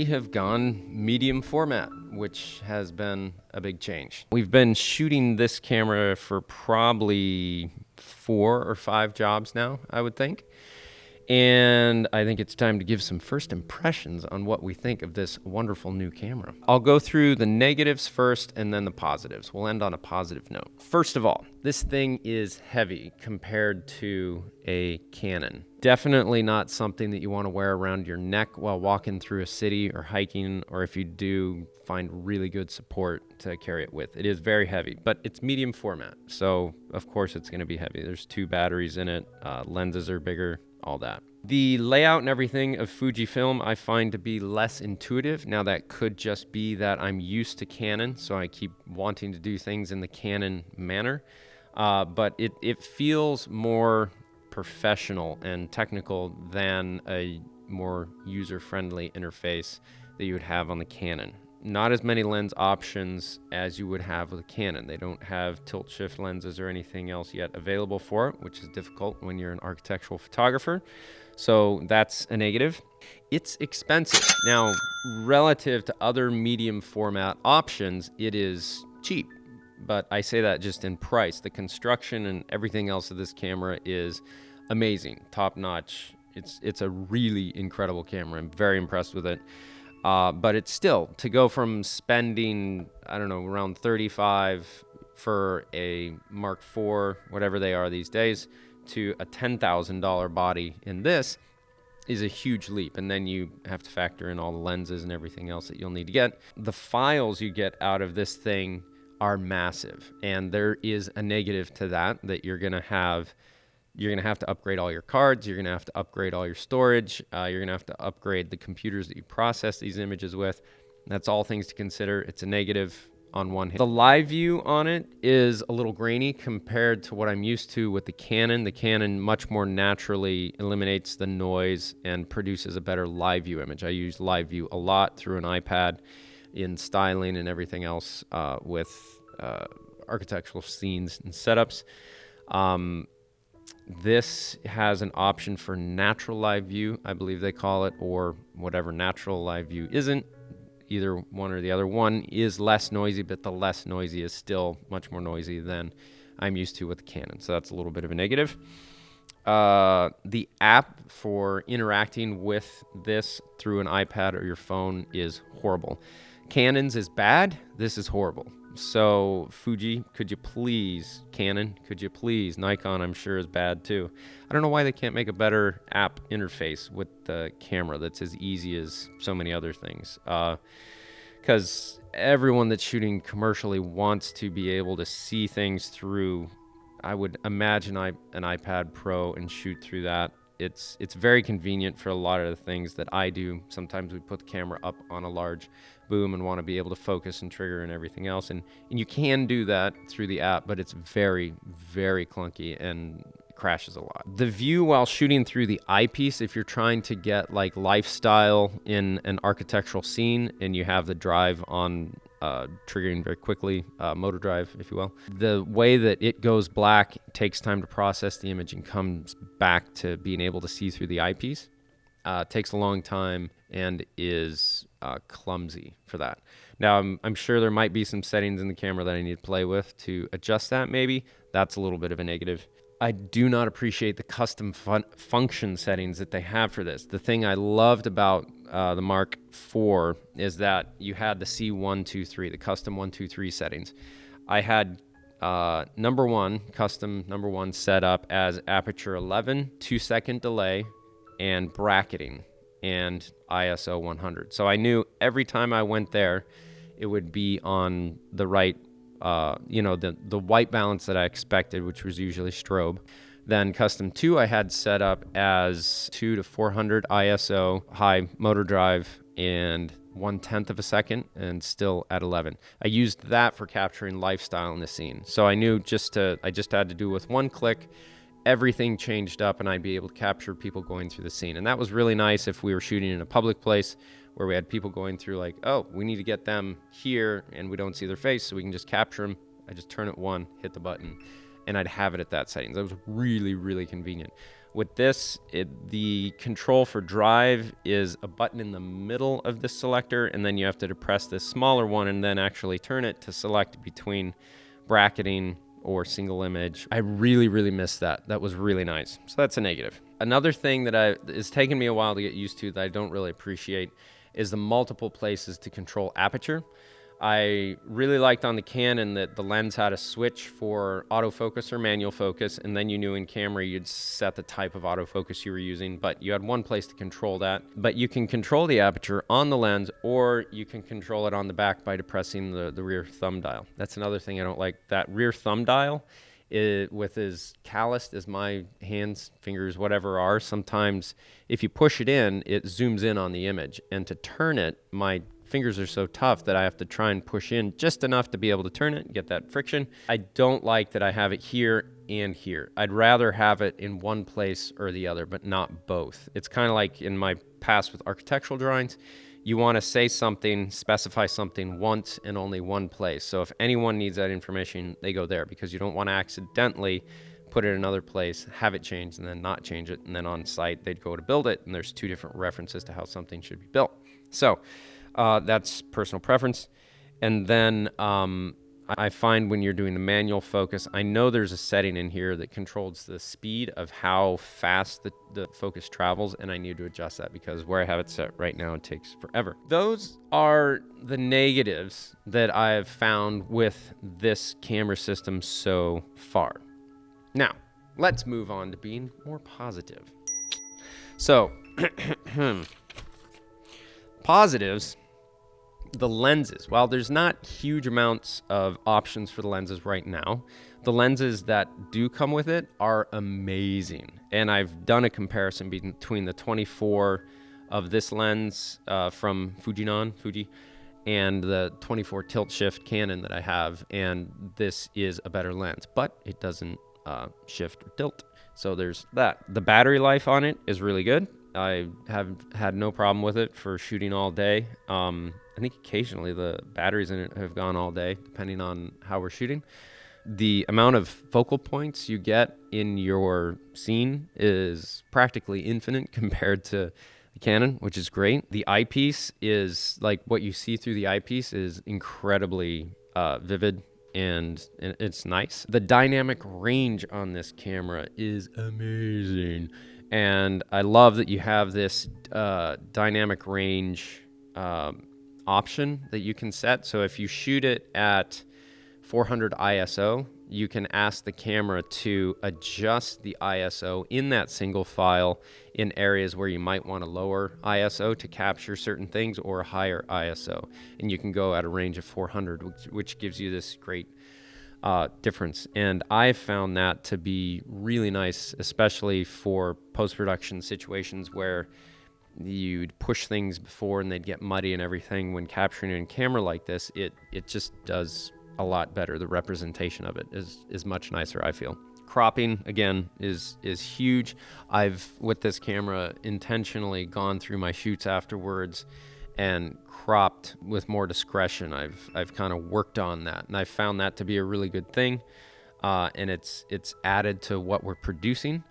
have gone medium format, which has been a big change. We've been shooting this camera for probably 4 or 5 jobs now, I would think. And I think it's time to give some first impressions on what we think of this wonderful new camera. I'll go through the negatives first and then the positives. We'll end on a positive note. First of all, this thing is heavy compared to a Canon. Definitely not something that you want to wear around your neck while walking through a city or hiking, or if you do, find really good support to carry it with. It is very heavy, but it's medium format, so of course it's going to be heavy. There's 2 batteries in it, lenses are bigger, all that. The layout and everything of Fujifilm I find to be less intuitive. Now that could just be that I'm used to Canon, so I keep wanting to do things in the Canon manner, but it feels more professional and technical than a more user-friendly interface that you would have on the Canon. Not as many lens options as you would have with a Canon. They don't have tilt shift lenses or anything else yet available for it, which is difficult when you're an architectural photographer. So that's a negative. It's expensive. Now, relative to other medium format options, it is cheap. But I say that just in price. The construction and everything else of this camera is amazing, top notch. It's a really incredible camera. I'm very impressed with it. But it's still, to go from spending, I don't know, around $35 for a Mark IV, whatever they are these days, to a $10,000 body in this is a huge leap. And then you have to factor in all the lenses and everything else that you'll need to get. The files you get out of this thing are massive. And there is a negative to that you're going to have to upgrade all your cards. You're going to have to upgrade all your storage. You're going to have to upgrade the computers that you process these images with. That's all things to consider. It's a negative on one hand. The live view on it is a little grainy compared to what I'm used to with the Canon. The Canon much more naturally eliminates the noise and produces a better live view image. I use live view a lot through an iPad in styling and everything else with architectural scenes and setups. This has an option for natural live view, I believe they call it, or whatever natural live view isn't. Either one or the other. One is less noisy, but the less noisy is still much more noisy than I'm used to with the Canon. So that's a little bit of a negative. The app for interacting with this through an iPad or your phone is horrible. Canon's is bad. This is horrible. So Fuji, could you please, Canon, could you please, Nikon I'm sure is bad too. I don't know why they can't make a better app interface with the camera that's as easy as so many other things. Because everyone that's shooting commercially wants to be able to see things through, I would imagine an iPad Pro and shoot through that. It's very convenient for a lot of the things that I do. Sometimes we put the camera up on a large boom and want to be able to focus and trigger and everything else. And you can do that through the app, but it's very, very clunky and crashes a lot. The view while shooting through the eyepiece, if you're trying to get like lifestyle in an architectural scene and you have the drive on triggering very quickly, motor drive, if you will. The way that it goes black takes time to process the image and comes back to being able to see through the eyepiece. Takes a long time and is clumsy for that. Now, I'm sure there might be some settings in the camera that I need to play with to adjust that maybe. That's a little bit of a negative. I do not appreciate the custom function settings that they have for this. The thing I loved about the Mark IV is that you had the C123, the custom 123 settings. I had custom number one set up as aperture 11, 2-second delay, and bracketing, and ISO 100. So I knew every time I went there, it would be on the right, the white balance that I expected, which was usually strobe. Then custom 2 I had set up as 2 to 400 ISO, high motor drive, and 1/10 of a second, and still at 11. I used that for capturing lifestyle in the scene. So I knew I just had to do with one click, everything changed up and I'd be able to capture people going through the scene. And that was really nice if we were shooting in a public place where we had people going through like, oh, we need to get them here and we don't see their face, so we can just capture them. I just turn it 1, hit the button, and I'd have it at that setting. That was really, really convenient. With this, the control for drive is a button in the middle of the selector, and then you have to depress this smaller one and then actually turn it to select between bracketing or single image. I really, really missed that. That was really nice. So that's a negative. Another thing that is taking me a while to get used to that I don't really appreciate is the multiple places to control aperture. I really liked on the Canon that the lens had a switch for autofocus or manual focus, and then you knew in camera you'd set the type of autofocus you were using, but you had one place to control that. But you can control the aperture on the lens, or you can control it on the back by depressing the rear thumb dial. That's another thing I don't like. That rear thumb dial, with as calloused as my hands, fingers, whatever are, sometimes if you push it in, it zooms in on the image. And to turn it, my fingers are so tough that I have to try and push in just enough to be able to turn it and get that friction. I don't like that I have it here and here. I'd rather have it in one place or the other, but not both. It's kind of like in my past with architectural drawings. You want to say something, specify something once in only one place. So if anyone needs that information, they go there, because you don't want to accidentally put it in another place, have it changed, and then not change it. And then on site, they'd go to build it, and there's two different references to how something should be built. So that's personal preference. And then I find when you're doing the manual focus, I know there's a setting in here that controls the speed of how fast the focus travels, and I need to adjust that because where I have it set right now, it takes forever. Those are the negatives that I've found with this camera system so far. Now, let's move on to being more positive. So, positives. The lenses, while there's not huge amounts of options for the lenses right now, the lenses that do come with it are amazing. And I've done a comparison between the 24 of this lens from Fuji, and the 24 tilt shift Canon that I have, and this is a better lens, but it doesn't shift or tilt. So there's that. The battery life on it is really good. I have had no problem with it for shooting all day. I think occasionally the batteries in it have gone all day, depending on how we're shooting. The amount of focal points you get in your scene is practically infinite compared to the Canon, which is great. The eyepiece is like what you see through the eyepiece is incredibly vivid, and it's nice. The dynamic range on this camera is amazing. And I love that you have this dynamic range option that you can set. So if you shoot it at 400 ISO, you can ask the camera to adjust the ISO in that single file in areas where you might want a lower ISO to capture certain things, or a higher ISO. And you can go at a range of 400, which gives you this great difference. And I found that to be really nice, especially for post-production situations where you'd push things before and they'd get muddy and everything. When capturing it in camera like this, it just does a lot better. The representation of it is much nicer, I feel. Cropping, again, is huge. I've, with this camera, intentionally gone through my shoots afterwards and cropped with more discretion. I've kind of worked on that, and I found that to be a really good thing, and it's added to what we're producing.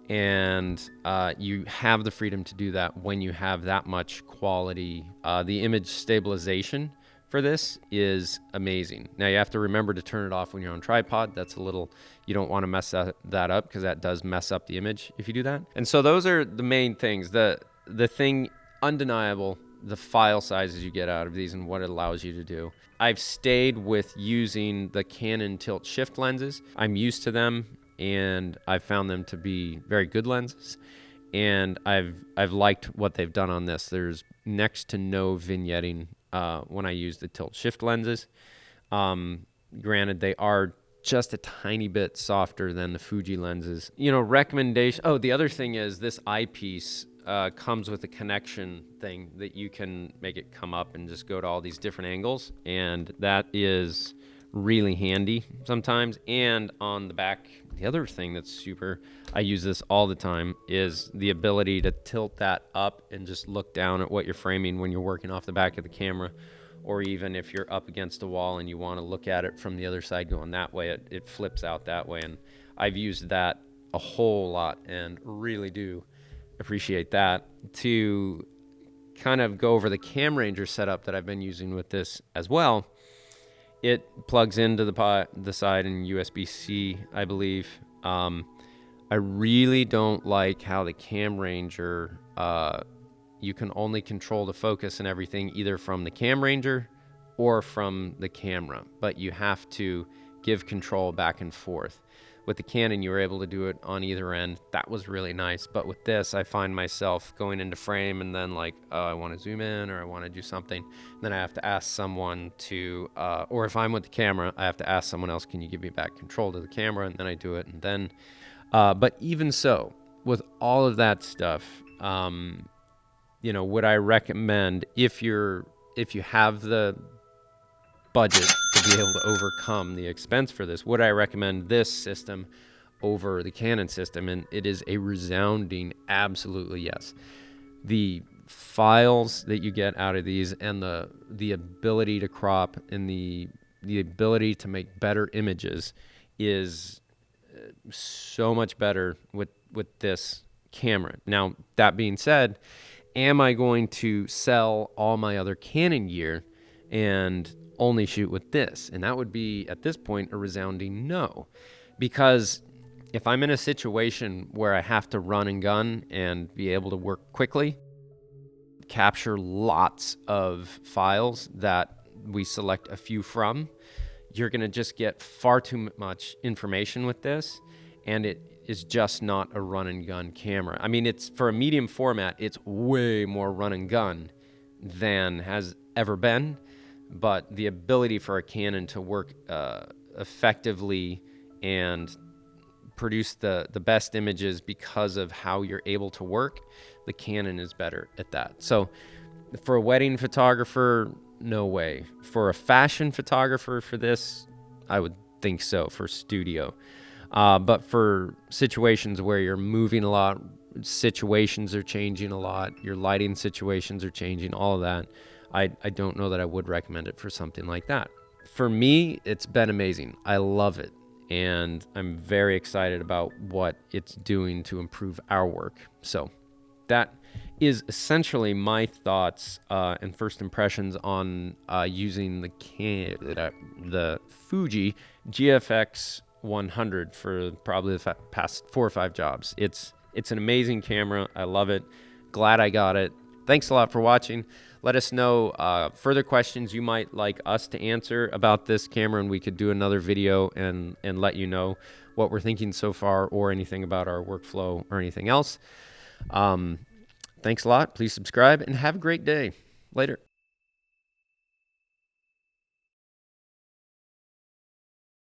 And you have the freedom to do that when you have that much quality. The image stabilization for this is amazing. Now you have to remember to turn it off when you're on tripod. That's a little, you don't want to mess that up, because that does mess up the image if you do that. And so those are the main things. The thing undeniable, the file sizes you get out of these and what it allows you to do. I've stayed with using the Canon tilt shift lenses. I'm used to them, and I've found them to be very good lenses, and I've liked what they've done on this. There's next to no vignetting when I use the tilt shift lenses. Granted, they are just a tiny bit softer than the Fuji lenses. Recommendation. Oh, the other thing is this eyepiece comes with a connection thing that you can make it come up and just go to all these different angles, and that is really handy sometimes. And on the back, the other thing that's super, I use this all the time, is the ability to tilt that up and just look down at what you're framing when you're working off the back of the camera, or even if you're up against a wall and you want to look at it from the other side going that way, it flips out that way. And I've used that a whole lot and really do appreciate that. To kind of go over the Cam Ranger setup that I've been using with this as well, it plugs into the side in USB-C, I believe. I really don't like how the Cam Ranger, you can only control the focus and everything either from the Cam Ranger or from the camera, but you have to give control back and forth. With the Canon, you were able to do it on either end. That was really nice. But with this, I find myself going into frame and then like, oh, I want to zoom in or I want to do something. Then I have to ask someone to, or if I'm with the camera, I have to ask someone else, can you give me back control to the camera? And then I do it. And then, but even so, with all of that stuff, would I recommend if you have the budget to be able to overcome the expense for this, would I recommend this system over the Canon system? And it is a resounding absolutely yes. The files that you get out of these and the ability to crop and the ability to make better images is so much better with this camera. Now, that being said, am I going to sell all my other Canon gear and only shoot with this? And that would be, at this point, a resounding no. Because if I'm in a situation where I have to run and gun and be able to work quickly, capture lots of files that we select a few from, you're going to just get far too much information with this, and it is just not a run and gun camera. I mean, it's for a medium format, it's way more run and gun than has ever been. But the ability for a Canon to work effectively and produce the best images because of how you're able to work, the Canon is better at that. So for a wedding photographer, no way. For a fashion photographer for this, I would think so, for studio. But for situations where you're moving a lot, situations are changing a lot, your lighting situations are changing, all of that, I don't know that I would recommend it for something like that. For me, it's been amazing. I love it. And I'm very excited about what it's doing to improve our work. So that is essentially my thoughts and first impressions on using the Fuji GFX100 for probably the past 4 or 5 jobs. It's an amazing camera. I love it. Glad I got it. Thanks a lot for watching. Let us know further questions you might like us to answer about this camera, and we could do another video and let you know what we're thinking so far or anything about our workflow or anything else. Thanks a lot. Please subscribe and have a great day. Later.